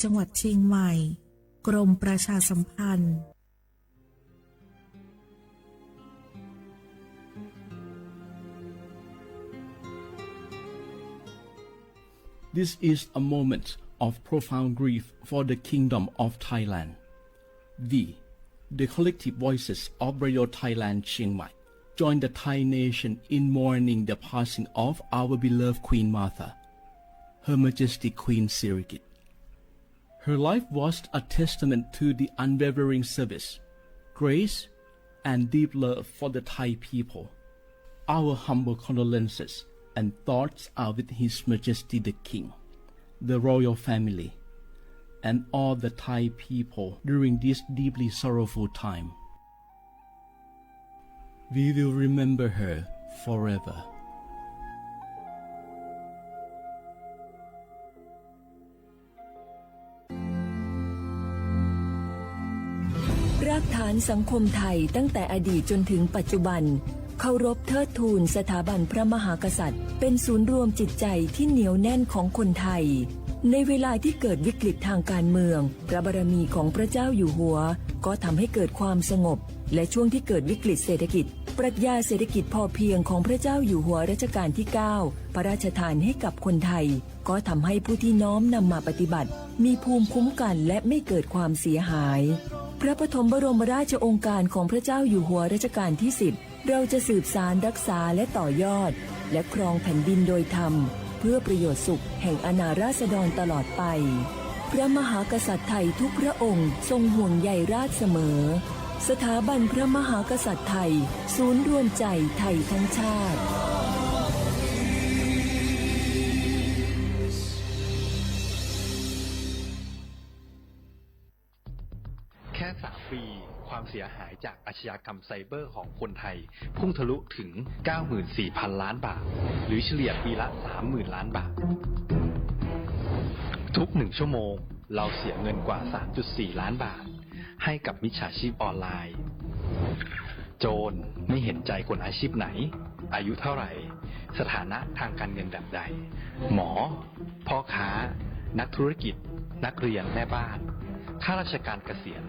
จังหวัดเชียงใหม่กรมประชาสัมพันธ์ This is a moment of profound grief for the Kingdom of Thailand. The collective voices of Radio Thailand Chiang Mai join the Thai nation in mourning the passing of our beloved Queen Martha, Her Majesty Queen Sirikit. Her life was a testament to the unwavering service, grace, and deep love for the Thai people. Our humble condolences and thoughts are with His Majesty the King, the royal family, and all the Thai people during this deeply sorrowful time. We will remember her forever. รากฐานสังคมไทยตั้งแต่อดีตจนถึงปัจจุบันเคารพเทิดทูนสถาบันพระมหากษัตริย์เป็นศูนย์รวมจิตใจที่เหนียวแน่นของคนไทยในเวลาที่เกิดวิกฤตทางการเมืองพระบารมีของพระเจ้าอยู่หัวก็ทำให้เกิดความสงบและช่วงที่เกิดวิกฤตเศรษฐกิจปรัชญาเศรษฐกิจพอเพียงของพระเจ้าอยู่หัวรัชกาลที่ 9พระราชทานให้กับคนไทยก็ทำให้ผู้ที่น้อมนำมาปฏิบัติมีภูมิคุ้มกันและไม่เกิดความเสียหายพระปฐมบรมราชโองการของพระเจ้าอยู่หัวรัชกาลที่ 10เราจะสืบสานรักษาและต่อยอดและครองแผ่นดินโดยธรรมเพื่อประโยชน์สุขแห่งอาณาราษฎรตลอดไปพระมหากษัตริย์ไทยทุกพระองค์ทรงห่วงใยราษฎร์เสมอสถาบันพระมหากษัตริย์ไทยศูนย์รวมใจไทยทั้งชาติแค่3 ปีความเสียหายจากอาชญากรรมไซเบอร์ของคนไทยพุ่งทะลุถึง 94,000 ล้านบาทหรือเฉลี่ยปีละ 30,000 ล้านบาททุก1 ชั่วโมงเราเสียเงินกว่า 3.4 ล้านบาทให้กับมิจฉาชีพออนไลน์โจรไม่เห็นใจคนอาชีพไหนอายุเท่าไหร่สถานะทางการเงินแบบใดหมอพ่อค้านักธุรกิจนักเรียนแม่บ้านข้าราชการเกษียณ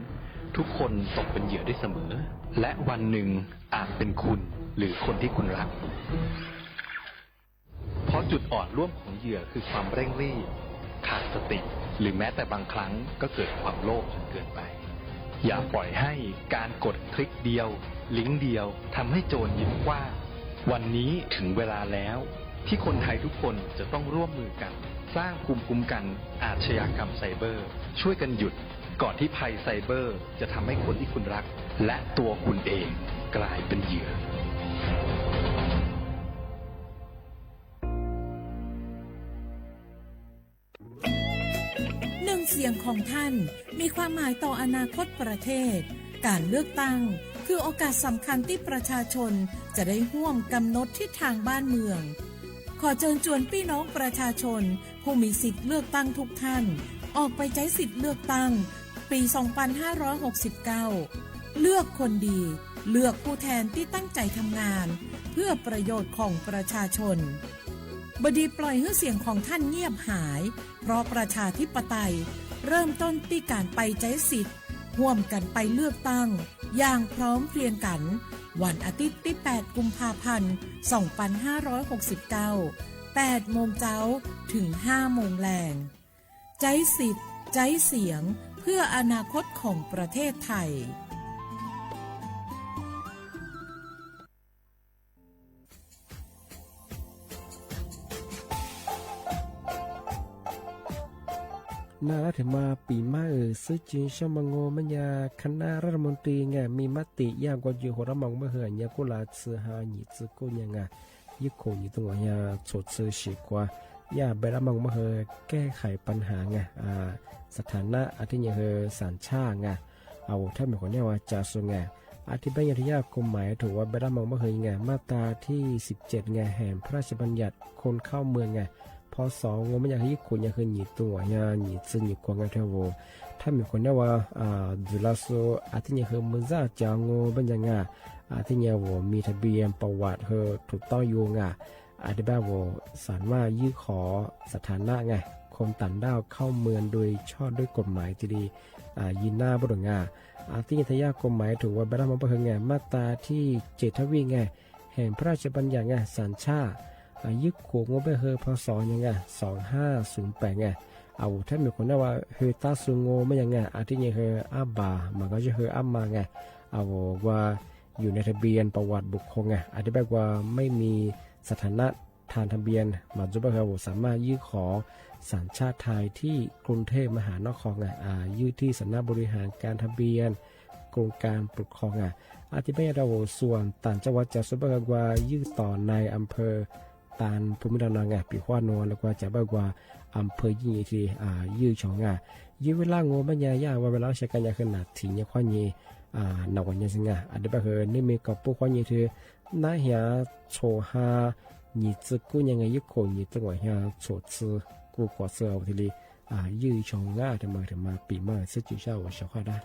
ทุกคนตกเป็นเหยื่อได้เสมอและวันหนึ่งอาจเป็นคุณหรือคนที่คุณรักเพราะจุดอ่อนร่วมของเหยื่อคือความเร่งรีบขาดสติหรือแม้แต่บางครั้งก็เกิดความโลภจนเกินไปอย่าปล่อยให้การกดคลิกเดียวลิงก์เดียวทำให้โจรยิ้มกว้างวันนี้ถึงเวลาแล้วที่คนไทยทุกคนจะต้องร่วมมือกันสร้างภูมิคุ้มกันอาชญากรรมไซเบอร์ช่วยกันหยุดก่อนที่ภัยไซเบอร์จะทำให้คนที่คุณรักและตัวคุณเองกลายเป็นเหยื่อหนึ่งเสียงของท่านมีความหมายต่ออนาคตประเทศการเลือกตั้งคือโอกาสสำคัญที่ประชาชนจะได้ร่วมกำหนดทิศทางบ้านเมืองขอเชิญชวนพี่น้องประชาชนผู้มีสิทธิ์เลือกตั้งทุกท่านออกไปใช้สิทธิ์เลือกตั้งปี 2569 เลือกคนดีเลือกผู้แทนที่ตั้งใจทำงานเพื่อประโยชน์ของประชาชนบดีปล่อยให้เสียงของท่านเงียบหายเพราะประชาธิปไตยเริ่มต้นที่การไปใช้สิทธิ์ร่วมกันไปเลือกตั้งอย่างพร้อมเพรียงกันวันอาทิตย์ที่ 8 กุมภาพันธ์ 2569 8 โมงเช้าถึง 5 โมงแลงใช้สิทธิ์ใช้เสียงเพื่ออนาคตของประเทศไทยนารัฐมาปีมาซึ่งจีนชมงโมันยาคณะรัฐมนตรีไงมีมติย่างกว่าอยู่หัวระมองเมื่อเหือนยากุลาเสือหาหนีซึกุยังไงยิ่งคงอยู่ตรงยาสดซื้อฉีกว่าย่าเบลมองเมื่อเหือแก้ไขปัญหาไงสถานะอาทิตย์เหือสารชาไงเอาถ้าเป็นคนเนี่ยว่าจะส่งไงอธิบายที่ยากกฎหมายถือว่าเบลมองเมื่อเหือไงมาตราที่17ไงแห่งพระราชบัญญัติคนเข้าเมืองไงพอสองงมันอยากให้คนอยากให้หนีตัวอยากหนีซึ่งหนีกวางกันเท่าว่าถ้ามีคนเนี่ยว่าดูแลโซอาทิตย์เนี่ยคือมือจ่าจางงเป็นยังไงอาทิตย์เนี่ยว่ามีทะเบียนประวัติเถูกต้องอยู่ไงอธิบายว่าสารว่ายื่นขอสถานะไง คนต่างด้าวเข้าเมืองโดยชอบด้วยกฎหมายที่ดียินหน้าบดงาที่ทยากฎหมายถือว่าบรรมประเฮงไงมาตราที่7ทวีไงแห่งพระราชบัญญัติไงสัญชาติยึดโขงงบเฮพศยังไง2508ไงเอาถ้ามีคนได้ว่าเฮตาซุงโงไม่ยังไงที่ยังเฮอาบามันก็จะเฮอามาไงเอาว่าอยู่ในทะเบียนประวัติบุคคลไงอธิบายว่าไม่มีสถานะทางทะเบียนมาจุบเฮสามารถยื่นขอสัญชาติไทยที่กรุงเทพมหานครไงยื่นที่สำนักบริหารการทะเบียนกรมการปกครองอธิบายเราส่วนต่างจังหวัดจะสุบเฮว่ายื่นต่อในอำเภอตานภูมิลำเนาไงปีขวานนแล้วก็จะบอกว่าอำเภอยี่ที่ยื่นช่องยื่นเวลาโง่ไม่ยากว่าเวลาใช้กันยาขนาดถี่เนี่ยข้อนี้นอกจากนี้อธิบายนี่มีกับพวกข้อนี้คือน่าเหี้ยโชฮา你自กูยังไงยึดโข你自我下所知กูขอเสือทีนี้ยื่นช่องถึงมาปีใหม่ซึ่งจุดเช้าว่าเช้าได้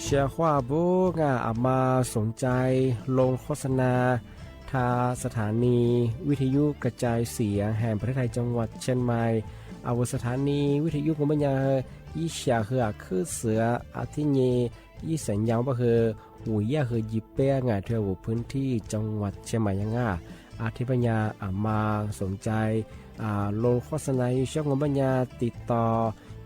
เชียร์ว่าบุกมาสนใจลงโฆษณาทาสถานีวิทยุกระจายเสียงแห่งประเทศไทยจังหวัดเชียงใหม่เอาสถานีวิทยุของมันยายี่เสียคือเสืออาทิเยยี่สัญญาว่าคือหัวยาคือยิบเป้งเที่ยวพื้นที่จังหวัดเชียงใหม่ยังอาทิปัญญามาสนใจลงโฆษณาช่องของปัญญาติดต่อ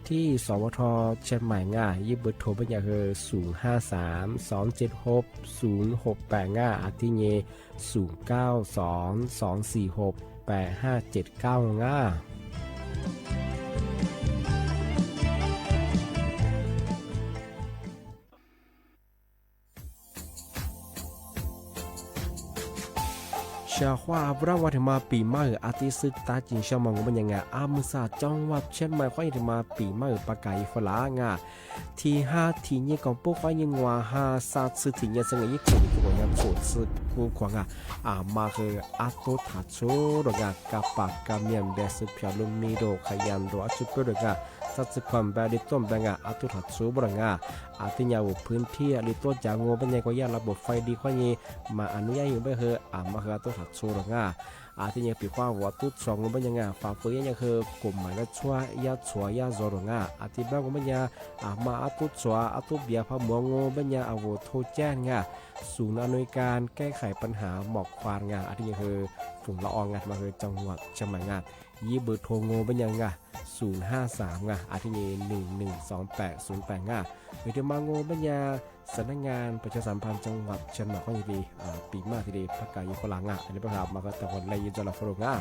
ที่สวทเชียงใหม่ยิบเบอร์โทรปัญญาคือ053-276-068อาทิเย0922468579ชาว่าบราวัฒมาปีใหม่อาทิตย์ตาจินชามองมันยังไงมุสาจังหวัดเชียงใหม่ค่อยมาปีใหม่ปากไก่ฝรั่งที่5ที่นี่ของพวกค่อยยังว่า5 3ที่นี่สังเกตถึงตัวอย่างโสดสึกกูขวางมาคืออาตุทัชโชดงกับปากกาเมียนเบสพิอาลุมิโดขยันโดอชุเปดงสัตว์ความแบบดิต้มแบงอาตุทัชโชบรังที่ยาวพื้นที่ลิตัวจางโง่เป็นยังก็ยาระบบไฟดีค่อยนี้มาอนุญาตอยู่ไม่คือมาคืออาตุทัชโชดงที่ยังปีกว่าวัดตุดสองเป็นยังฝ่าฝืนยังคือกลุ่มหมายก็ช่วยยาช่วยยาจรงที่บ้านก็เป็นยังมาอาตุช่วยอาตุเบียพะมัวโง่เป็นยังโทรแจ้งศูนย์อำนวยการแก้ไขปัญหาหมอกควันที่ยังคือฝุ่นละอองมาคือจังหวัดเชียงใหม่ยี่เบอร์โทรโง่เป็นยัง053ที่ยัง112808วิธีมาโง่เป็นยังสำนักงานประชาสัมพันธ์จังหวัดเชียงใหม่ข้อดีปีมากทีเดียวพักกายฝรั่งอันนี้ประกาศมาก็แต่คนเลยยินจะรับฝรั่ง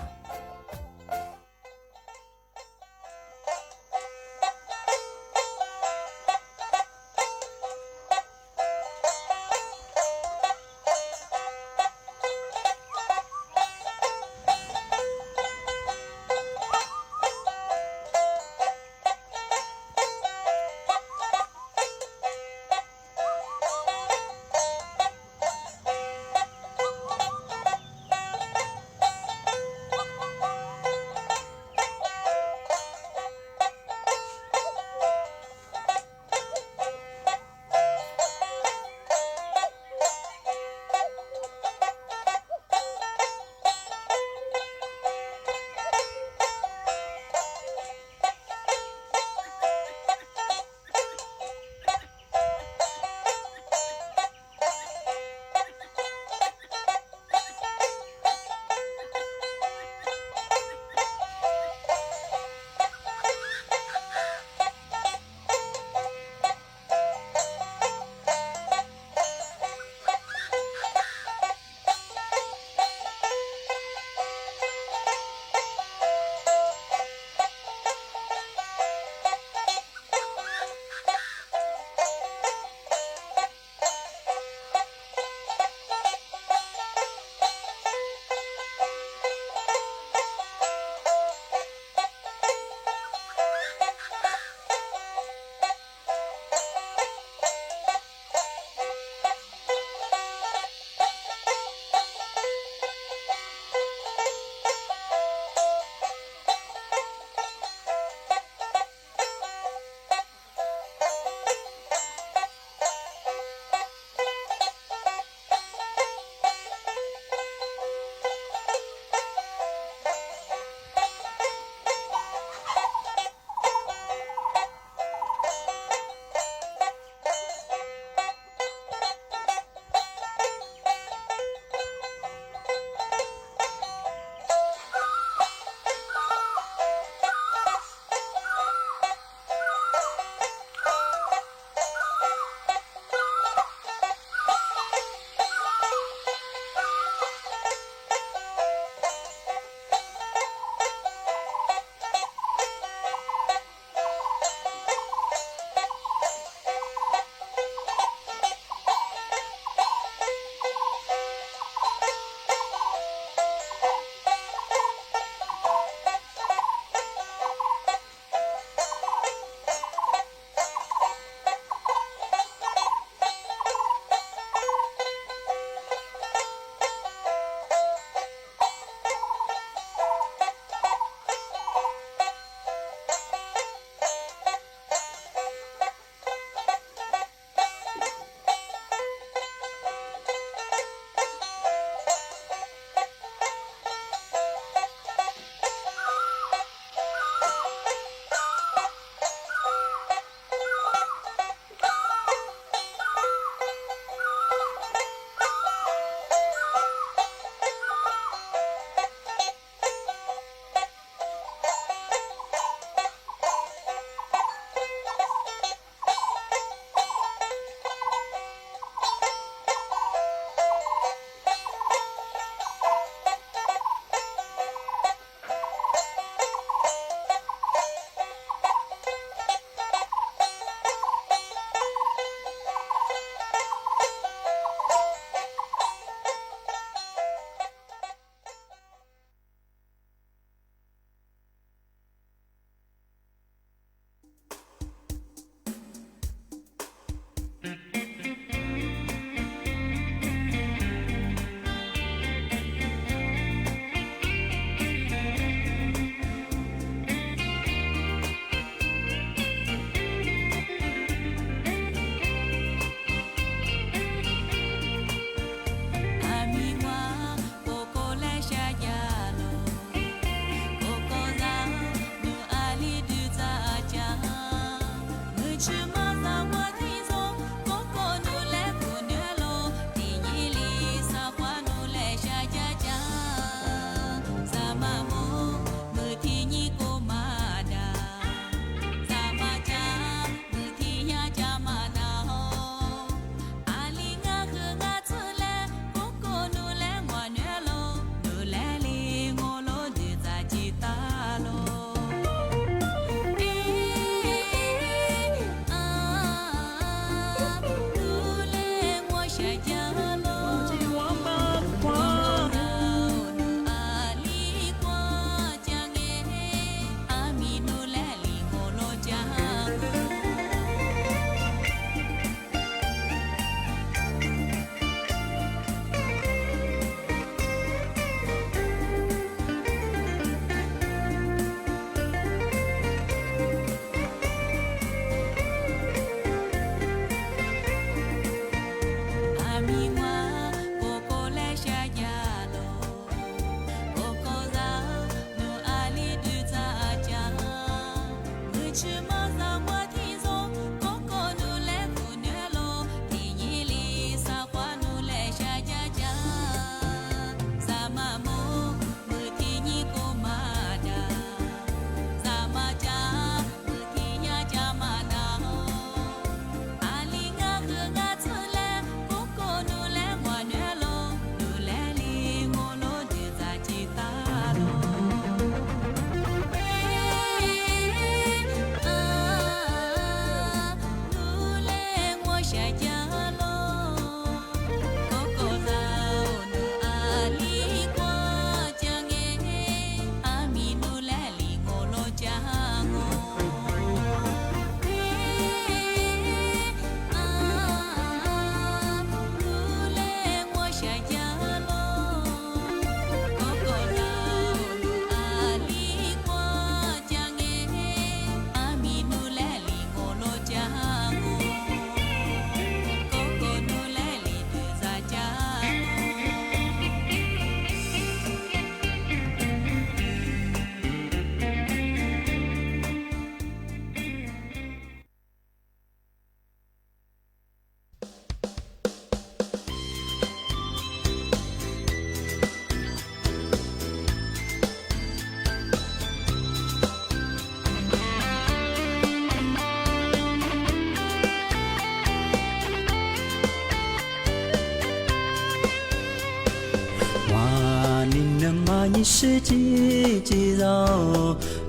你是几几绕，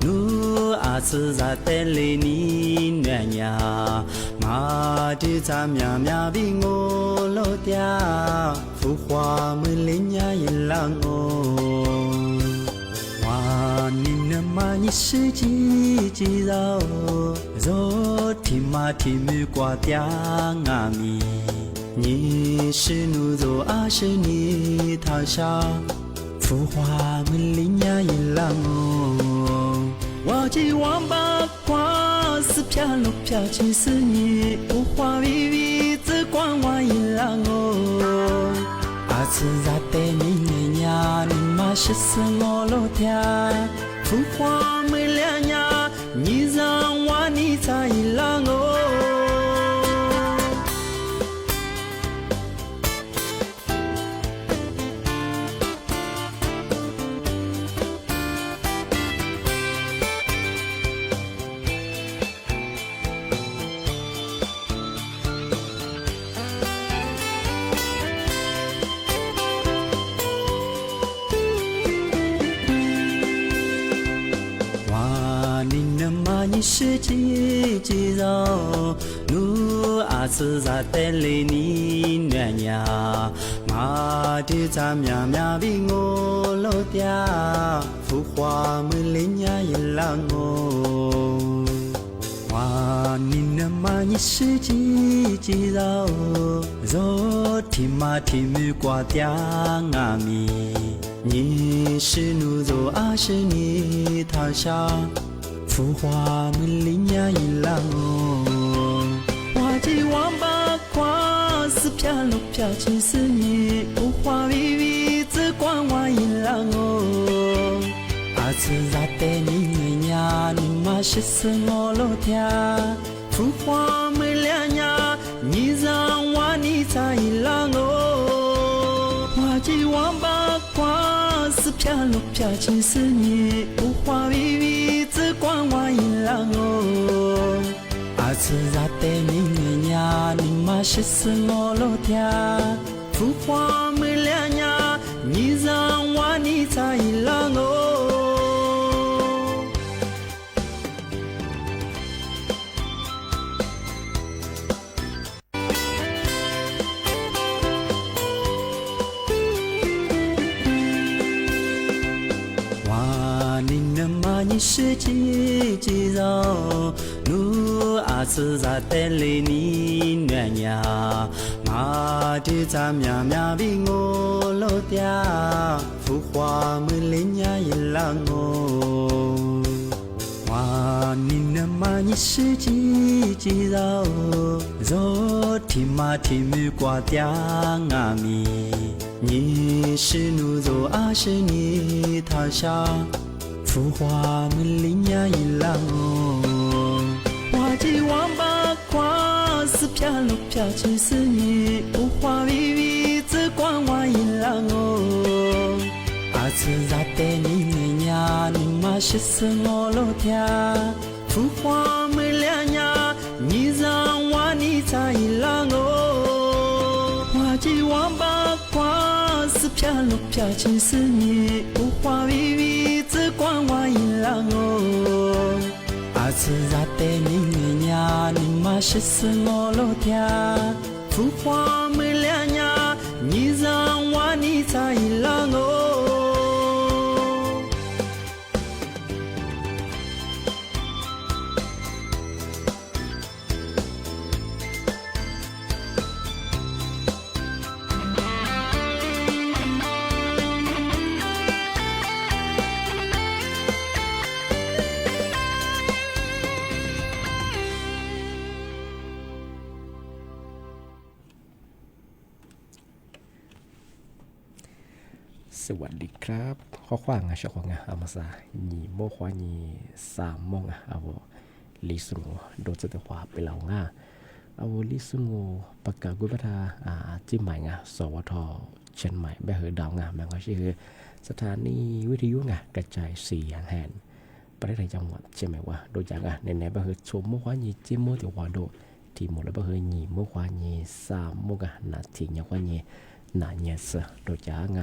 努阿次在带里你暖呀，马的咱喵喵比我老嗲，浮华没脸呀一浪哦，哇你那嘛你是几几绕，若提马提木瓜嗲阿咪。你是奴走啊是你躺下浮华门林呀一浪哦我记忘八卦是飘路飘去是你浮华微微只光我一浪哦啊次在带你呀你嘛是生我老天浮华门两呀你让我你在一浪哦你是几几绕，努阿次在带里你暖呀，马的咱喵喵比我老嗲，浮华没脸呀一浪哦，哇你那嘛你是几几绕，若提马提木瓜嗲阿咪，你是奴走啊是你躺下。浮华门林呀一浪哦，我记忘八卦是飘路飘去是你，浮华微微只光我一浪哦，阿次在带你呀，你嘛是生我老天，浮华门两呀，你让我你在一浪哦，我记忘八卦是飘路飘去是你，浮华微微。只光我一浪哦，阿次在带你呀，你嘛是生我老天，浮华没两呀，你让我你在一浪哦。你是几几绕，努阿次在带里你暖呀，马的咱喵喵比我老嗲，浮华没脸呀一浪哦，哇你那嘛你是几几绕，若提马提木瓜嗲阿咪，你是奴走啊是你躺下。浮华门林呀一浪哦，我记忘八卦是飘路飘去是你，浮华微微只光我一浪哦，阿次在带你呀，你嘛是生我老天，浮华没两呀，你让我你在一浪哦，我记忘八卦是飘路飘去是你，浮华微微。只光我一浪哦，阿次在带你呀，你嘛是生我老天，浮华没两呀，你让我你在一浪哦。สวัสดีครับข้อขวางชอบงอามาซาหโมควานี3 โมงเอาลิสุงโดนจะขวาไปเหล่างาเอาลิสุงประกาศกุบัตาจิ้มใหม่สวทเชียงใหม่แบบเหอดาวมันก็ชื่อสถานีวิทยุกระจายเสียงแห่งประเทศจังหวัดเชียงใหม่ว่าโดยจากในแบบเหอชมโมควานีจิ้มโมติวาโดที่หมดแล้วแบบเหอหโมควานี3 โมงนาทีอย่างว่านีนาเนสโดยจาก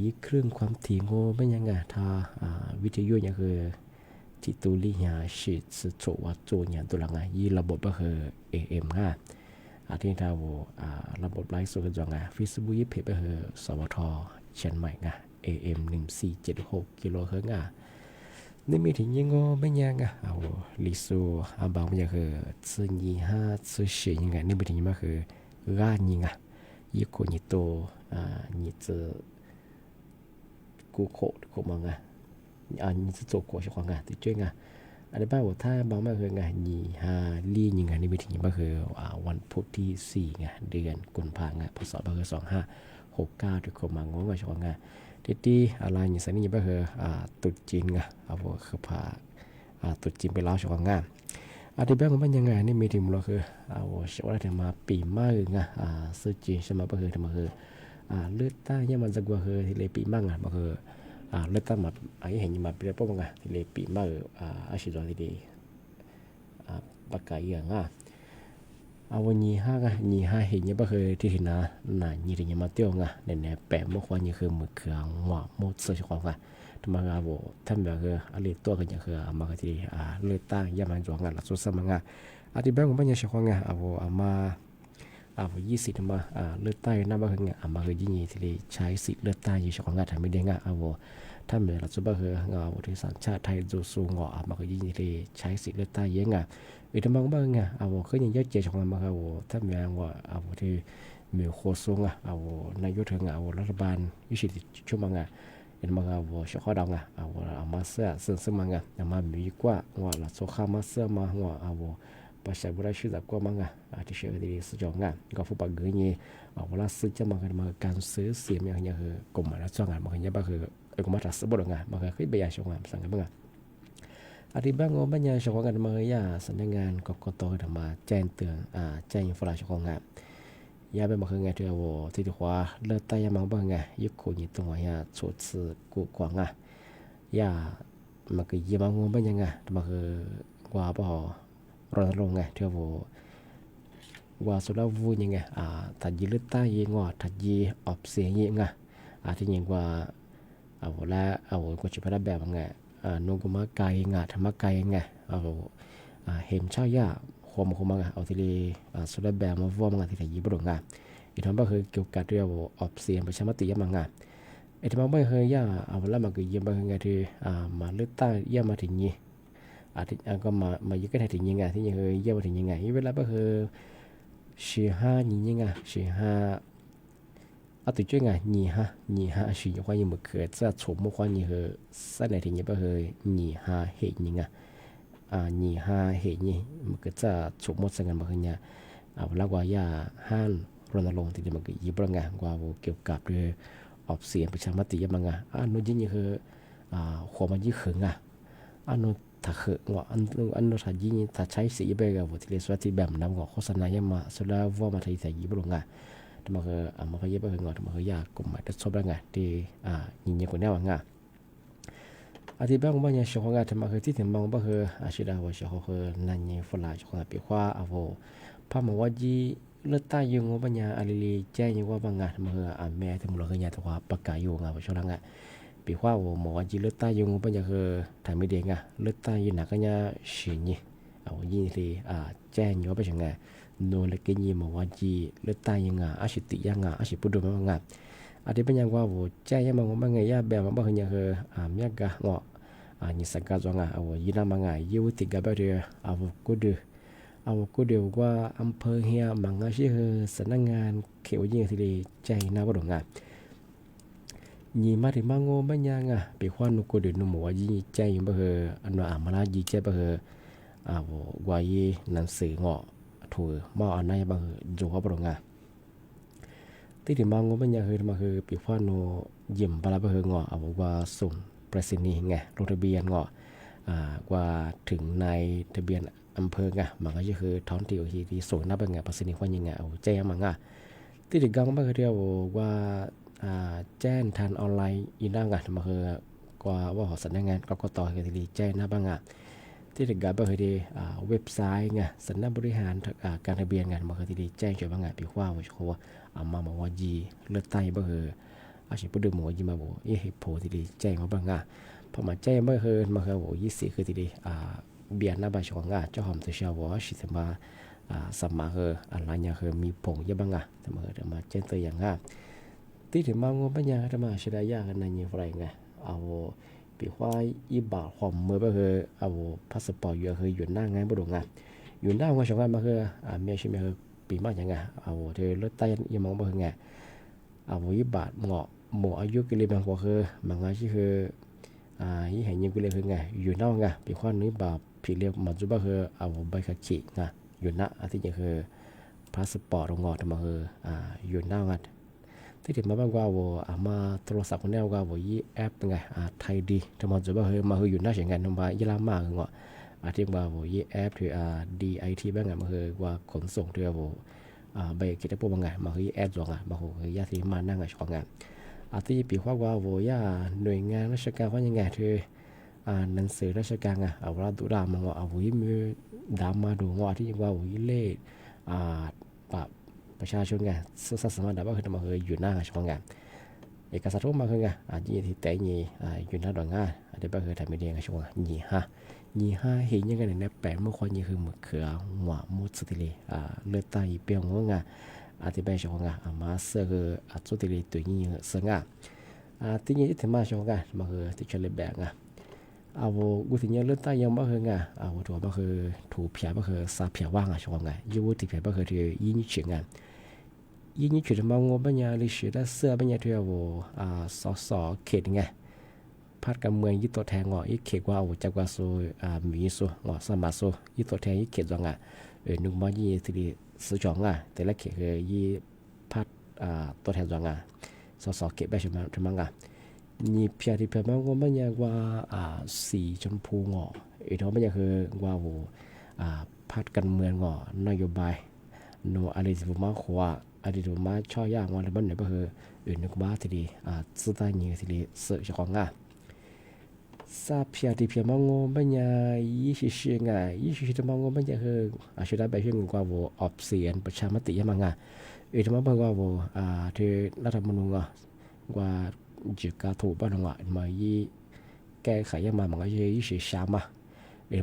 ยี่เครื่องความถี่โง่ไม่ยังไงถ้าวิทยุยังคือที่ตัวลิยาสิสโจวัดโจยันตัวหลังยี่ระบบก็คือ AM ที่ถ้าระบบไลฟ์สดก็จะFacebook ยี่เพจก็คือสวทเชียงใหม่AM 1476กิโลเฮิรตซ์นี่มีถึงยังก็ไม่ยังลิซูบางอย่างคือซื้อยี่ห้าซื้อเสียยังไงนี่มีถึงมาคือร่างยังยี่คนยี่โตยี่จะกูโคกูมองยี่จะโจโกชิควงที่ช่วยอันนี้บ้างว่าถ้าบางมาคือยี่ห้าลี่ยังนี่มีถึงมาคือวันพุธที่4เดือนกุมภาพันธ์พศ2569ที่คนมางงว่าชิควงที่อะไรอย่างนี้นี่ก็คือตุดจีนคือผ่าตุดจีนไปแล้วช่วงงานที่แบบมันยังไงนี่มีทีมเราคือช่วงแรกมาปีใหม่ซื้อจีนใช่ไหมก็คือมาคือเลือดใต้เนี่ยมันจะกว่าคือที่เลยปีใหม่มาคือเลือดใต้มาเห็นมาเปรียบว่าที่เลยปีใหม่อาชีพเราที่ดีปากกาอย่างวันนี้ยี่ห้าเห็นเนี่ยก็คือที่เห็นยี่ถึงมาเที่ยวเนี่ยแปะเมื่อวานนี่คือมือเครื่องหัวมุดเสื้อของทำไมท่านแบบคืออะไรตัวกันอย่างคือมาที่เลือดตั้งยามันจวงหลักสุดสมังที่แบบมันยังเชื่อว่ามา20มาเลือดตั้งนั่นก็คือมาคือยี่ที่ใช้สิทธิ์เลือดตั้งยี่เชื่อว่าทำไม่ได้ท่านแบบหลักสุดก็คือที่สัญชาติไทยจูซูมาคือยี่ที่ใช้สิทธิ์เลือดตั้งเยอะวิธีมองบ้างคือยังยอดเจริญของมันถ้ามีที่มีโครงสร้างนายกถึงรัฐบาลยุติช่วงมันเห็นมันช่วยเขาดังมาเสื้อซึ่งมันมามีกว่าหลักสุขามาเสื้อมาประชาชนชื่อจับกว่ามันที่เชื่อที่สุดยอดก็ฟูปากเงี้ยเวลาซื้อจะมันการซื้อเสียมอย่างคือกลุ่มมาจ้างมันอย่างก็คือกลุ่มมาตัดสินบทมันคือขึ้นไปอย่างช่วงสั่งกันบ้างที่บ้างว่าอย่างช่วงงานมาสัญญาณกกตทำมาแจ้งเตือนแจ้งฝรั่งช่วงงานยาเป็นมาคือไงที่ที่ที่ว่าเลือดใต้ยามังบ้างไงยุคคนยี่ตรงว่ายาชุดสื่อกูกว่างยามันคือยามังบ้างยังไงมันคือกว่าป่ะรณรงค์ไงที่ว่าสุดแล้ววูยังไงถ้ายีเลือดใต้ยังว่าถ้ายีออกเสียงยังไงที่ยังว่าแล้วกูจะไปได้แบบไงนุ่งกุมาไก่ทำมาไก่ไงเห็นเช่ายาความมันที่เลยสุดแบบมาว่ามันที่ไหนยี่บุรุษอีกทั้งก็คือเกี่ยวกับเรื่องออกเสียงประชามติยังมันไอ้ที่มันไม่เคยยาแล้วมันก็ยังมันไงที่มาเลือกตั้งยังมาถึงยี่ที่ก็มายึดกันถึงยังไงที่ยังเคยยังมาถึงยังไงเวลาก็คือ15ยังไง15ตัวช่วยไง25是有关于么个这错误关于和三来天也不和25黑人25黑人么个这错误สังกันมาคือเนี่ยแล้วก็ยาห้านรณรงค์ที่มันก็ยิบระงานกว่าเกี่ยวกับเรื่องออกเสียงประชามติยังมังนู้นยิ่งคือความมันยิ่งขึงนู้นถ้าขึงว่านู้นถ้ายิ่งถ้าใช้สีไปกับที่เรียกว่าที่แบบนั้นก็โฆษณายังมาสุดแล้วว่ามาที่ใส่ยิบระงานมาคือมาพยายามคือมาคือยากลุ่มหมายจะชอบได้ไงที่ยิงยิงคนแนวงาที่บ้างบางอย่างช่วงงานทำมาคือที่ถึงบางบางคือชีดาวช่วงคือนั่นยังฝรั่งช่วงปีว่าพามาว่าจีเลือดใต้ยังว่าบางอย่างอะไรแจ้งยังว่าบางงานมาคือแม่ถึงเราคือยาตัวประกาศอยู่งานช่วงนั้นปีว่าว่าว่าจีเลือดใต้ยังบางอย่างคือถ่ายไม่เด้งเลือดใต้ยังหนักก็ยังสิ่งนี้ยิงที่แจ้งอยู่ว่าเป็นยังไงโน้ตเล็กยี่มาว่าจีเลือดใต้ยังอาชีพติยังอาชีพปุถุมาบางที่เป็นยังว่าแจ้งยังบางไงยาแบบบางอย่างคือมีกะงอนี่สังกัดว่ายีน่าบางยูติกับเรื่องกูเดียวว่าอำเภอเฮียมังชื่อสำนักงานเขียวยิงที่ดีใจน่าบ่ดงยี่มาถึงบางโง่บางอย่างปีขวานุกูเดียวนุ่มว่ายี่ใจยังบ่อันว่ามาลายี่ใจบ่ว่ายี่หนังสืองอถูมาอันไหนบ่จูว่าบ่ดงที่ถึงบางโง่บางอย่างคือมาคือปีขวานุยิ้มบลาบ่งอว่าส่งไปรษณีย์ไงลงทะเบียนกว่าถึงในทะเบียนอำเภอมันก็คือท้องที่ที่ส่งนับเป็นไปรษณีย์ว่ายังไงแจ้งมันที่ถึงกังมันก็เรียกว่าแจ้งทางออนไลน์อีน่างมันคือกว่าสำนักงานกกตก็ที่แจ้งนับบ้างที่ถึงกังมันคือที่เว็บไซต์สำนักบริหารการทะเบียนมันคือที่แจ้งช่วยบ้างปีว่าว่ามาว่าจีเลือดใต้มันคือ อาชีพดูหมูยี่มาโวยี่เหตุผลที่ดีแจ้งมาบ้างพอมาแจ้งเมื่อคืนมาคือโวยี่สี่คือที่ดีเบียนหน้าบ้านชงเจ้าหอมตัวเชียวว่าสิสมาสมาคืออะไรอย่างคือมีผงเยอะบ้างแต่มาเดี๋ยวมาแจ้งตัวอย่างที่ถึงมางงปัญญาจะมาเสียดายกันในยี่อะไรเอาปีว่าอีบาหอมเมื่อก็คือเอาพาสปอร์ตอยู่คืออยู่หน้างานบ่ดงอยู่หน้างานชงมาคือเมียใช่ไหมคือปีมากอย่างเอาเธอรถใต้ยังมองบ่คือเอาอีบาเหมาะหมู่อายุกิเลบางกว่าคือบางงานที่คือยี่ห้อยังกิเลคืออยู่หน้าปีว่านี้บาผีเรียบมันจุบคือเอาใบขับขี่อยู่หน้าที่ยังคือพาสปอร์ตงอทำมาคืออยู่หน้างานที่ถึงมาบ้างว่ามาโทรศัพท์คนนี้ว่ายี่แอปไทยดีทำมาจุบคือมาคืออยู่หน้าเสียงกันทำมายี่ลามากงอที่ว่ายี่แอปถือDIT บ้างมาคือว่าขนส่งถือใบกิจพวกบางมาคือแอปจ่องมาคือยาที่มานั่งช่องที่ปีว่าย่าหน่วยงานราชการว่ายังไงถือหนังสือราชการเอาเราดูดามงเอาวิมือดามมาดูงอที่ว่าวิเล่ประชาชนสื่อสารได้บ้างคือมาคืออยู่หน้าช่องเอกสารทุกมาคือยี่ที่แต่ยี่อยู่หน้าดวงได้บ้างคือทำไม่ได้ช่วงยี่ห้าเห็นยังไงในแปลเมื่อคนยี่คือมือเขือหัวมุดสุดที่เลือดตายเปรี้ยวงที่เป็นช่วงมาเสือคือสุดที่ตัวยี่เสือที่ยี่ที่มาช่วงมาคือที่เฉลี่ยแบบเอากุฏิเนี่ยเลือดตายยังบ้างคือเอาถั่วบ้างคือถูเพียบ้างคือซาเพียว่างช่วงยี่วุฒิเพียบ้างคือที่ยี่นี่เฉียงยี่นี่เฉียงมางบัญญัติเสือได้เสื้อบัญญัติที่สอเขตพัดกับเมืองยี่ตัวแทงอีเขตว่าจากว่าโซมีโซสมาโซยี่ตัวแทงยี่เขตจังนุ่มมายี่ที่สื่อจองแต่ละเขตคือยี่พัดตัวแทนจังสอเขตแบบใช่ไหมนี่เพียที่เพียมากว่ามันยังว่าสีชมพูท้องมันยังคือว่าพัดกันเมืองนโยบายโนอะไรที่ผมมาขวาอะไรที่ผมมาช่อยากว่าอะไรบ้างเนี่ยก็คือนึกบ้าที่ดีสุดท้ายนี่ที่ดีสื่อของซาเพียที่เพียมางบัญญัติยี่สิบเชียงยี่สิบที่มางบัญญัติคือชุดได้แบบเช่นว่าออกเสียงประชามติยังมังที่มาบอกว่าที่รัฐธรรมนูญว่าจุดการถูกบ้านเรามายี่แก้ไขยังมามันก็ยี่สิบสามม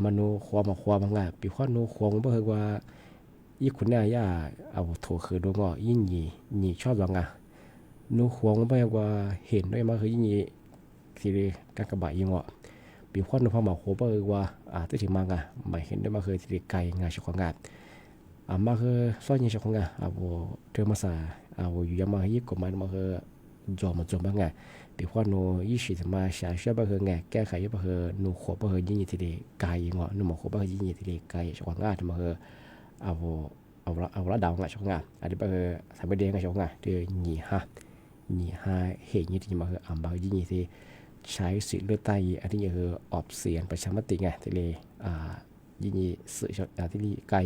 าโนความมังปีข้อโนความก็คือว่ายี่คนเนี่ยย่าเอาถูกคือดวงยิ่งยี่ชอบดวงโนความก็ว่าเห็นด้วยมาคือยิ่งที่การกระบะยังปีข้อโนพมาโคก็คือว่าที่ถึงมาไม่เห็นด้วยมาคือที่ไกลชของมาคือซ้อนยี่ชของเธอมาสาอยู่ยังมายี่กฎหมายมาคือจอมบ้างปีข้อโนยี่สิบมาชาเชื่อบ้างคือแก้ไขบ้างคือโนขวบบ้างคือยิ่งที่ดีไกลโนหมอขวบบ้างคือยิ่งที่ดีไกลชของทำมาคือเอาละดาวชของอันนี้บ้างคือทำไปเดียงชของเดี๋ยวยี่ห้าเหตุยี่ที่มาคือบ้างยิ่งที่ใช้สิทธิ์เลือกตั้งอันนี้คือออกเสียงประชามติที่เลยยิ่งสื่อที่นี่ไกล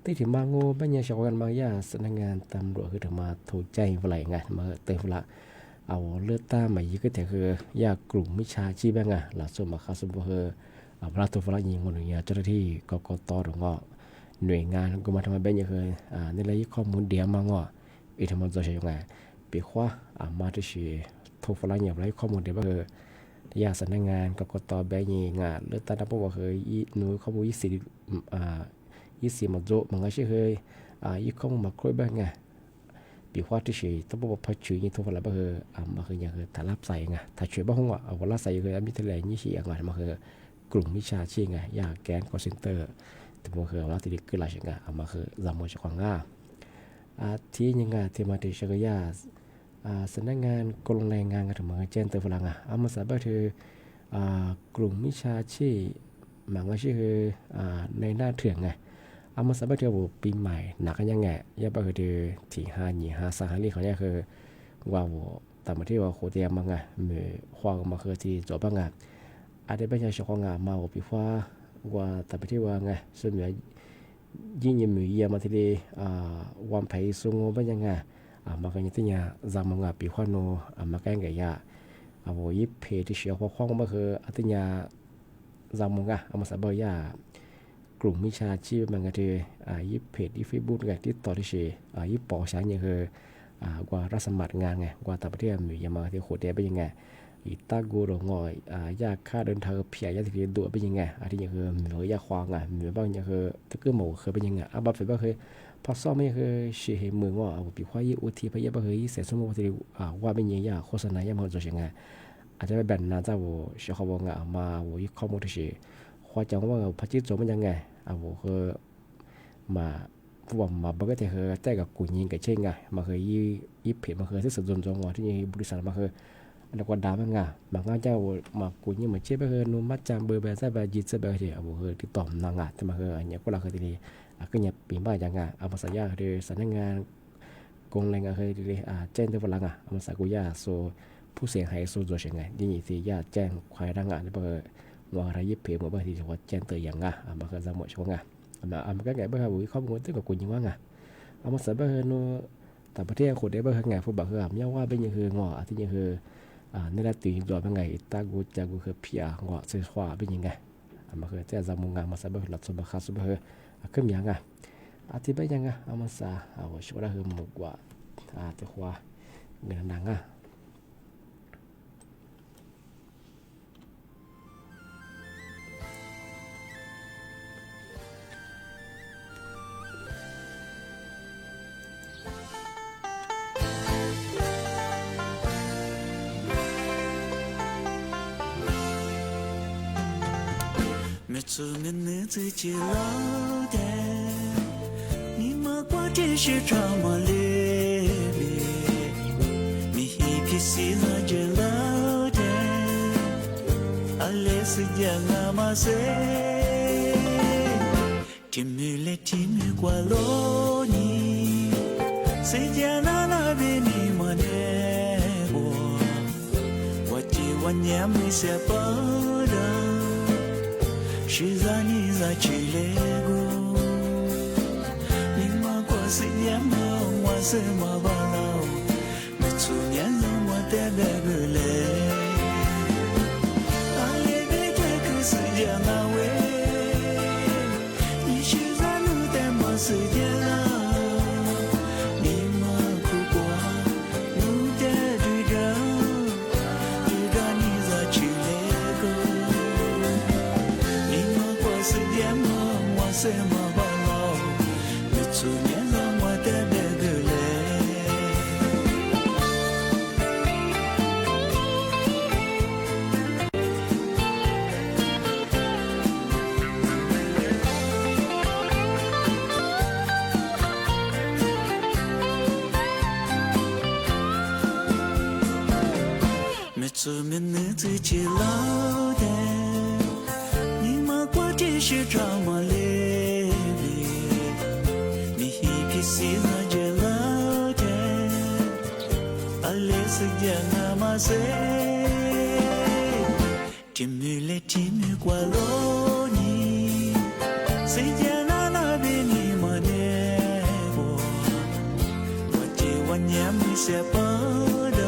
ที่ถึงมาโง่ปัญญาชาวกันมาย่าสำนักงานตำรวจคือถึงมาถูกใจอะไรมาเติมละเอาเลือดตั้งมายี่ก็แต่คือยากลุ่มมิชาชีพหลักส่วนมาคาสมบูรณ์พระตัวพระยิงคนหนึ่งเจ้าหน้าที่กกตหรือว่าหน่วยงานก็มาทำมาเป็นอย่างคือในรายข้อมูลเดียวมาอีทำมันจะใช้ยังไงปีขวามาที่ชีทุกฝรั่งอย่างไรข้อมูลเดียวก็คือยาสำนักงานกกตแบบยิงเลือดตั้งนับว่าคือนูข้อมูล20มาโจมันก็ใช่เคยข้อมูลมาคุยบ้างปีขวาที่ชีต้องบอกพัชชีนี่ทุกฝรั่งก็คือมาคืออย่างคือถ้ารับใส่ถ้าช่วยบ้างเอาวันละใส่คือมีทะเลนี่ชีอย่างไรมาคือกลุ่มวิชาชีพยาแกนคอร์เซนเตอร์ที่มันคือว่าที่ดีขึ้นหลายเช่นมาคือจำนวนจากความที่ยังที่มาที่เชกยาสำนักงานกรมแรงงานกันถึงมาแจ้งเตือนฝรั่งมาสาบานคือกลุ่มวิชาชีพมันก็คือในหน้าเถื่อนมาสาบานคือปีใหม่หนักกันยังย่าก็คือที่5 3เรื่องของนี่คือว่าแต่มาที่ว่าโคเตียมังมือความมาคือที่จบบ้างอาจจะเป็นอย่างเฉพาะมาปีฟ้าว่าแต่ไปที่ว่าส่วนใหญ่ยิ่งยังมีเยี่ยมมาที่ดีวันไปส่งเป็นยังมากันยังที่เนี่ยจำมาปีฟ้าโนมาแกงไก่ยายิบเพที่เชียวข้องมาคืออัติยาจำมามาสับยากลุ่มวิชาชีพมันก็ที่ยิบเพที่เฟซบุ๊กที่ต่อที่เชียยิบปอช้างยังคือ กว่ารับสมัครงานไงกว่าต่างประเทศมียังมาที่โคเดเป็นยังไงอีตากูหลงงอยากค่าเดินทางเพียยาที่ดูเป็นยังไงที่ยังคือเหนือยาควางเหนือบางยังคือตะกือหมูเคยเป็นยังไงบัฟเฟบ้าเคยพอซ้อมไม่เคยเสียมือว่าปีควายอุทิพยาบ้าเคยเสียสมมติว่าเป็นยังไงโฆษณายังมันจะยังไงอาจจะไปแบ่งนาจ้า我学好我啊嘛我一考莫的是花讲ว่าพระจิตโจมันยังไง我คือมาว่ามาบักก็จะคือแต่กับกุญยิงกับเช่นไงมาเคยยี่เพจมาเคยที่สุดจนจงว่าที่บริษัทมาเคยแล้วก็ดามันไงบางครั้งเจ้ามากุญยิงเหมือนเช่นมาเคยนุ่มมัดจำเบอร์แบบใส่แบบจิตใส่แบบที่เคยติดต่อมนางอ่ะที่มาเคยเนี่ยก็เราเคยทีก็เนี่ยปีบ้าอย่างไงมาสัญญาคือสัญญางานกงแรงเคยทีแจ้งตัวฝรั่งมาสักกุญยาโซผู้เสียหายสู้ตัวยังไงยิ่งที่ญาติแจ้งควายดังอ่ะนี่เบอร์ว่าอะไรยิบเพียงบางทีจะว่าแจ้งเตือนอย่างบางครั้งจะหมดช่วงมันก็ไงบ้างบุ้ยข้อมูลที่กับคุณยังว่าไงมาใส่บ้างเนาะแต่ประเทศคนได้บ้างไงพวกแบบเนี่ยว่าเป็นยังคืองอที่ยังคือนี่แหละตีตัวเป็นไงตากูจะกูคือเพียงอเสียว่าเป็นยังไงมาคือแต่จะมุงงานมาใส่บ้างหลับสบายคาสบายขึ้นยังไงที่เป็นยังไงมาใส่ช่วยได้คือหมกว่าที่ว่าเงินดัง没出门你自己老的，你莫过这是这么烈烈，你一批西拉着老的，阿来是讲阿妈谁，天没来天没过罗尼，谁家那边你莫呢我记我年没些包的。是在你在去那个，你妈过是年嘛，我是嘛巴老，没出年让我带那个来，那边这个世界那位，你是在路带嘛世界啦，你妈哭过，路带对着，对着你在去那个。是点么？我什么不老？你出年让我带那个来。没出门你自己老的。这是这么烈烈，你一批西拉着老的，阿来是讲阿妈谁，天没来天没过罗尼，谁家那边你莫呢我记我年没些包的，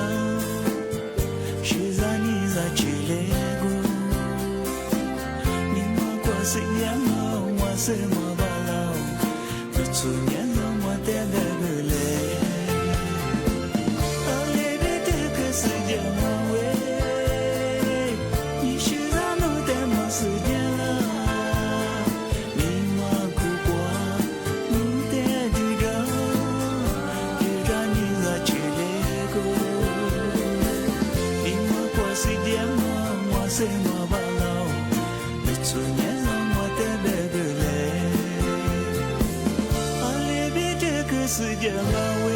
是在你在去那个。是年嘛，我是嘛巴老，不出年让我带那个来，来的这个世界嘛喂，你是让我带嘛世界啦，你嘛哭过，你带对着，对着你在去那个，你嘛过世界嘛，我是嘛巴老，不出年。世界啦喂，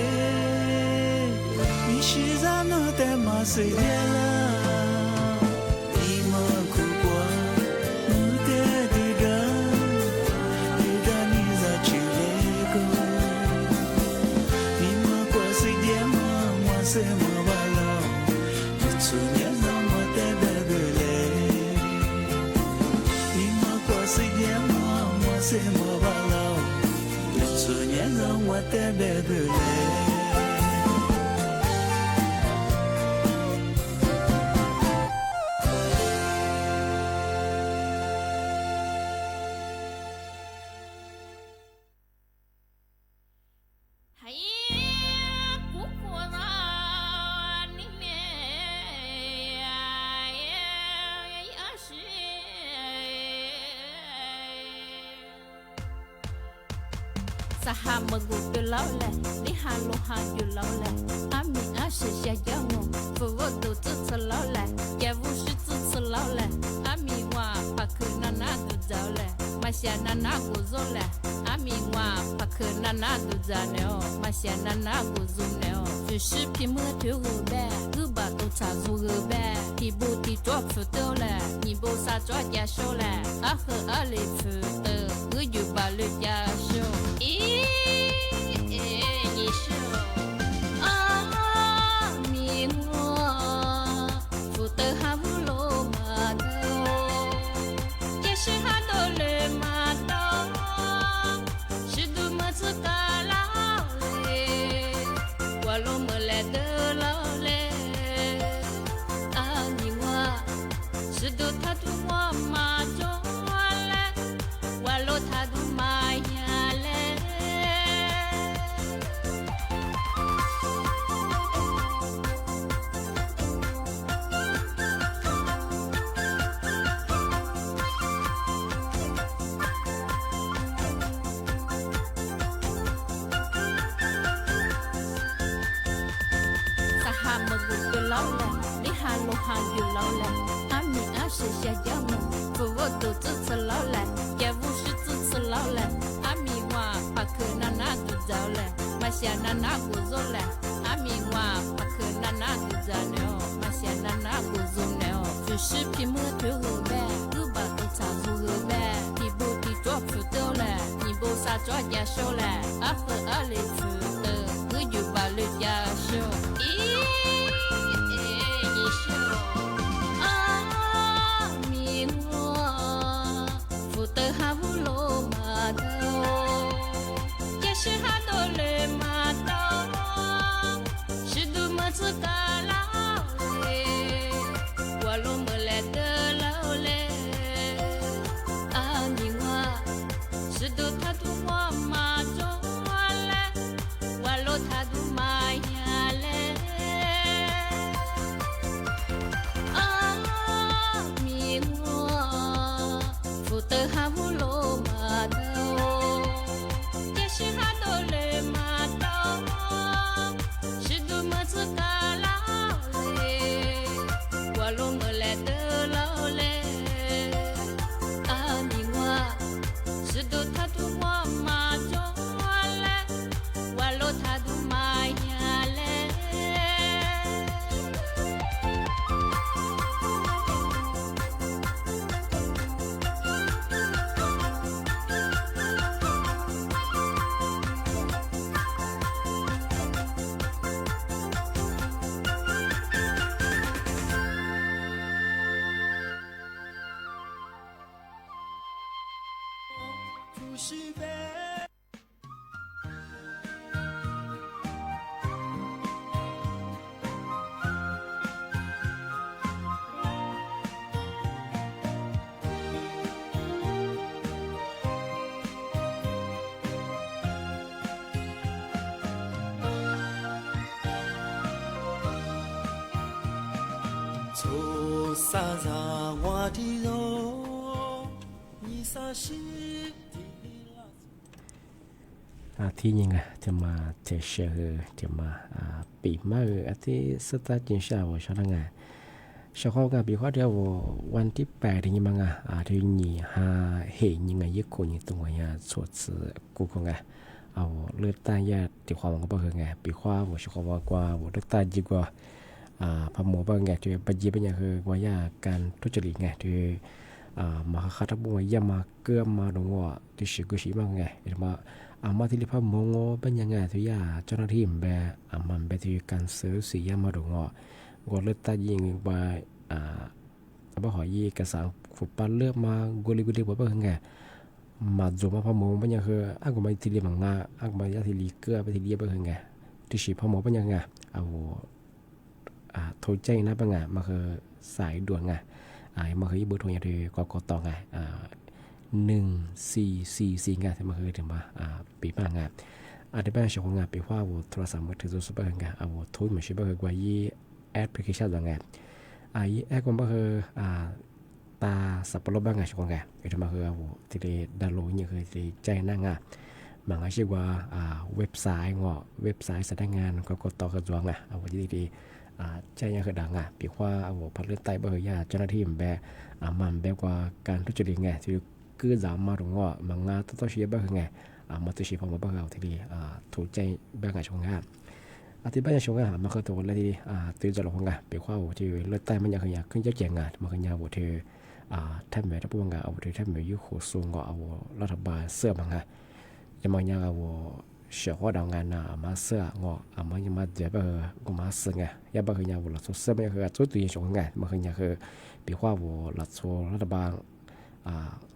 你是咱们的嘛世界啦，你莫哭过，你的对着，对着你在去那个，你莫过世界嘛，我是嘛巴老，你出年让我带那个来，你莫过世界嘛，我是嘛巴老。出年让我带那个来。哎呀，姑姑。สหามกุตุลาแลลิฮาโลฮาอยู่ลาแลอามีอาเสียยังงฟูวตุตุสลาแลแกวูชิตุสลาแลอามีว่าปักนานาตุเจ้าแลมาเสียนานากุโซแลอามีว่าปักนานาตุเจ้าเนอมาเสียนานากุโซเนอ就是皮莫头个呗，个把都查出个呗，皮不皮抓不到嘞，你不啥抓家手嘞，阿和阿里不得，个就把了家手，咦，你手，啊，咪我，不得哈不罗马头，也是哈多了马头，是多么子嘎啦嘞。我罗么来的老嘞，啊你我，是都他都我妈做嘞，我罗他都妈呀嘞。哈么古的老嘞，你哈罗哈有老嘞，阿米阿是下家么，不我都支持老嘞，也不是支持老嘞，阿米话帕克那那都走嘞，马下那那古走嘞，阿米话帕克那那都走呢哦，马下那那古走呢哦，就是皮莫头个呗，个把都查出个呗，皮不皮抓不到嘞，你不啥抓家手嘞，阿和阿里不得，个就把了家手，咦。哈乌罗马头，也是哈多勒马头，是多么子嘎老嘞，我罗么来的老嘞，啊你我，是多他多我马中嘞，我罗他多马呀嘞，啊你我。的哈乌罗马头，也是哈多勒马头，是多么子嘎老嘞，我罗么来的老嘞，啊你我，是多他多我马中嘞，我罗他多马呀嘞。做啥子我的肉，你啥是ที่ยังไงจะมาเทเชอร์จะมาปีมาที่สตาร์จินชาวชนะงาชาวเขางานปีว่าเดียววันที่8ที่ยังมังที่นี่เห็นยังไงยิ่งคนยิ่งตัวเนี่ยสวดกูคงไงเอาเลือดตายาที่ความก็บอกไงปีว่าว่าชาวเขาว่ากว่าเลือดตายดีกว่าพะหมูบางไงที่ปัจจัยเป็นอย่างคือว่ายาการทุจริตไงที่มาฆ่าทับบัวยามาเกื้อมาดงว่าที่สิ่งกุศิมังไงเห็นมามาที่ลิพามงเป็นยังไงที่ยาเจ้าหน้าที่แบบมันไปที่การซื้อสียามาดงว่าก็เลือดตายยิงไปบ่หอยกระสังขุดปลาเลือดมากุลีบ่เป็นไงมาจมมาพะมงเป็นยังคือก็มาที่ลิมังงาก็มายาที่ลิเกลือไปที่ลิเป็นไงที่สีพะมงเป็นยังไงเอาโทรใจนะเป็นไงมาคือสายด่วนไงมาคือเบอร์โทรอย่างที่กกตไง1444ไงที่มาคือถึงมาปีบ้างไงที่บ้านชาวงานปีว่าโทรศัพท์มือถือจะเป็นไงโทรมาใช้เป็นกว่ายี่แอปพลิเคชันต่างไงยี่แอปก็คือตาสับปะรดบ้างไงชาวงานที่มาคือที่ได้ดาวน์โหลดอย่างคือที่ใจนั่ง มันก็ชื่อว่าเว็บไซต์เว็บไซต์สำนักงานกกต.กระทรวงเอาไว้ดีๆใจยังคือดังปีว่าเอาพัดเลือดใต้เบอร์ยาเจ้าหน้าที่แบบมันแบบว่าการทุจริตไงที่คือสามมาตรงมันงาต้องเชียร์เบอร์ไงมาตัวเชียร์พอมาเบอร์เอาทีดีถูกใจเบอร์ไงชงงานที่บ้านชงงานมันคือตัวอะไรดีตื่นจะหลงไงปีว่าที่เลือดใต้มันยังคืออยากขึ้นเยอะแยะไงมันคืออยากว่าที่แทบไม่ได้พูดไงเอาที่แทบไม่ยุ่งขู่ซูงก็เอารัฐบาลเสื้อมันไงยังมันยังเอาเชื่อว่าดาวงานมาเสื้องมันยังมาเดี๋ยวก็มาเสื้อไงยังบางอย่างว่าเราเสื้อไม่คือตัวตัวยังชงไงบางอย่างคือปีว่าว่าเรารัฐบาล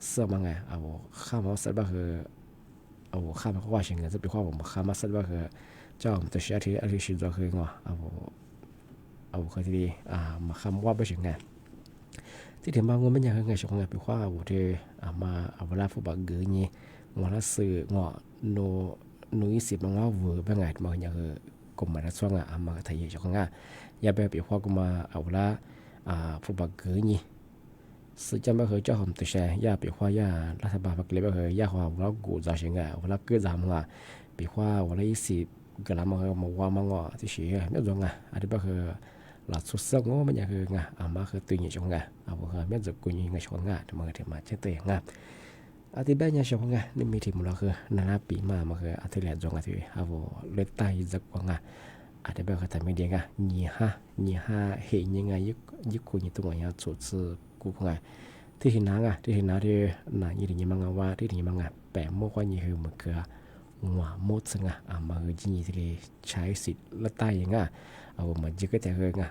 เสื้อมันไงเอาข้ามมาเสื้อบางคือเอาข้ามมาว่าเชิงเงินจะปีว่าผมข้ามมาเสื้อบางคือเจ้าตัวเชื่อที่อะไรสิ่งตัวคือเอาคือที่ดีมาข้ามว่าไม่เชิงเงินที่ถึงบางวันมันยังไงชงไงปีว่าว่าที่มาเอาเวลาฟุตบอลเกินนี่งอละสื่องอโนนุยสิบมันว่าเวอร์เป็นไงมันยังคือกลุ่มมาช่วงมาไทยช่วงอย่าไปปีว่ากูมาเอาละฟุตบอลเกินนี่สื่อจำไม่เคยเจ้าของตัวแชร์อย่าปีว่าอย่ารัฐบาลพักเล็บไม่เคยอย่าว่าเรากูจะเชื่อไงว่าเกิดจำว่าปีว่าวันละ20กันแล้วมันว่ามันงอที่เชื่อไม่รู้ไงอันนี้ก็คือหลักสุดสักงอมันยังคือไงมาคือตัวนี้ช่วงไงคือไม่จะกูยังไงช่วงไงแต่มันถึงมาเช่นตัวไงที่บ้านยังชอบไงนี่มีทีมเราคือนาปีมาคือที่แหลมจงที่เลือดใต้จักว่าไงที่บ้านเขาทำไม่ดีไงยี่ห้าเห็นยังไงยึกคุยตัวอย่างสุดสื่อกูไงที่เห็นน้าที่เห็นน้าที่น่ายี่ถึงยี่มังว่าที่ถึงยี่มังแปะโม่ว่ายี่คือมันคือหัวมดซึ่งมาคือยี่ที่ใช้สิทธิ์เลือดใต้ยังไงมันยึกก็จะคือไง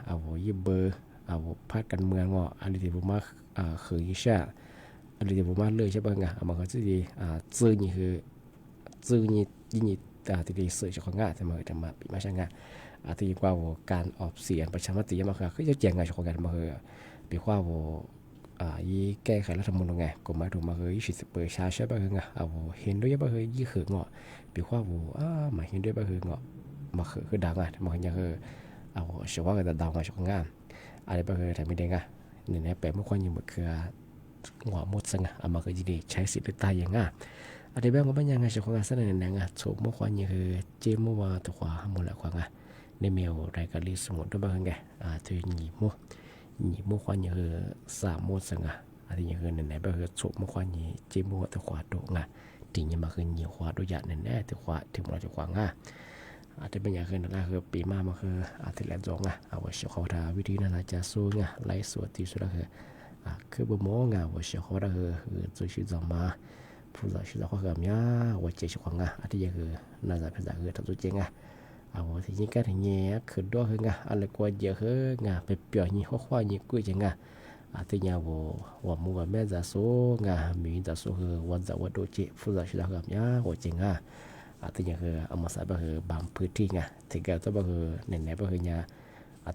ยี่เบอร์พัดกันเมืองอะไรที่ผมมาคือยี่ช่อะไรที่ผมมาเลยใช่ป่ะไงมันก็จะดีซื้อนี่คือซื้อนี่ยี่นี่ที่ดีซื้อจากของงานแต่มาปีมาใช่ไงที่ว่าการออกเสียงประชามติมาคือจะแจงไงจากของงานมาคือปีว่ายี่แก้ไขรัฐธรรมนูญไงกฎหมายถูกมาคือ20%ประชาใช่ป่ะไงเห็นด้วยป่ะคือยี่คือปีว่าหมายเห็นด้วยป่ะคือมาคือดังมันยังคือเชื่อว่าก็จะดังไงจากของงานอะไรป่ะคือทำไม่ได้ไงเนี่ยแปลไม่ค่อยยิ่งมันคือหัวมดสังมาคือจีดีใช้สิทธิ์เลือกตั้งอย่างง่ายอะไรแบบว่าเป็นยังไงเจ้าของงานเสนอแนะถูกเมื่อวานนี้คือเจมว่าตัวขวาหมดแล้วขวางในเมลรายการลิสต์หมดด้วยบ้างไงที่หนีมั่วควานนี้คือ3 โมดสังที่ยังคือไหนแบบคือถูกเมื่อวานนี้เจมว่าตัวขวาโดงถึงยังมาคือหนีขวาด้วยอย่างแน่ตัวขวาถึงเราจะขวางที่เป็นอย่างคือนั่นแหละคือปีมามาคือที่แหลมจงเอาไว้เชื่อเขาทาวิธีนั้นจะสู้ไล่สวดที่สุดคือบ่มองว่าเชื่อเขาได้คือจุดที่จะมาผู้จะชื่อเขาแบบนี้ว่าเจ้าของที่ยังคือน่าจะเป็นคือทำตัวจริงที่นี่ก็ถึงเงี้ยคือด้วยคืออะไรกว่าเยอะคือไปเปลี่ยนยี่ห้อควายยี่กุ้ยจริงที่เนี่ยว่ามัวแม่จะสู้มีจะสู้คือวันจะว่าดูจิผู้จะชื่อเขาแบบนี้ว่าจริงที่เนี่ยคือเอามาใส่ก็คือบางพื้นที่ที่เกิดตัวก็คือไหนๆก็คือเนี่ย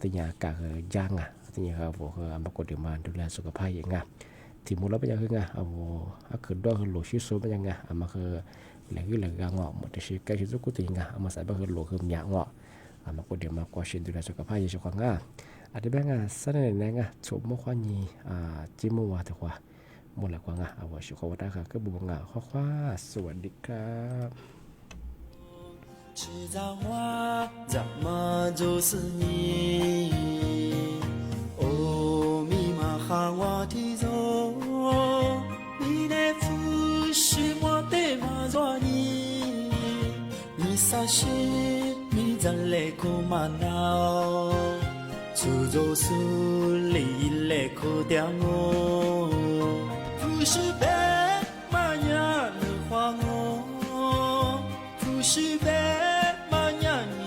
ที่เนี่ยก็คือย่างที่นี่ครับผมคือมากดเดี๋ยวมาดูแลสุขภาพอย่างที่มูลแล้วเป็นยังไงคือด้วยคือหลุดชิ้นส่วนเป็นยังไงมาคือแหล่งที่แหล่งกางหมดที่ใกล้ชิ้นสุดกูตีมาใส่ก็คือหลุดคือหยางมากดเดี๋ยวมากว่าชิ้นดูแลสุขภาพอย่างเฉพาะที่เป็นเสนอแนะชมมั่วควานี้จิมว่าแต่ว่าหมดแล้วกว่าว่าสุขภาพได้ค่ะก็บุญข้อสวัสดีครับ迟早我怎么就是你？哦，密码喊我提走，你的不是我的马爪你，你啥事你真来苦嘛闹，出走是你来苦掉我，不是白马呀你花我，不是白。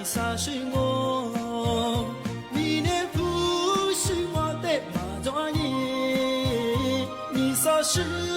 啥是我？你的不是我的马爪印，你啥是？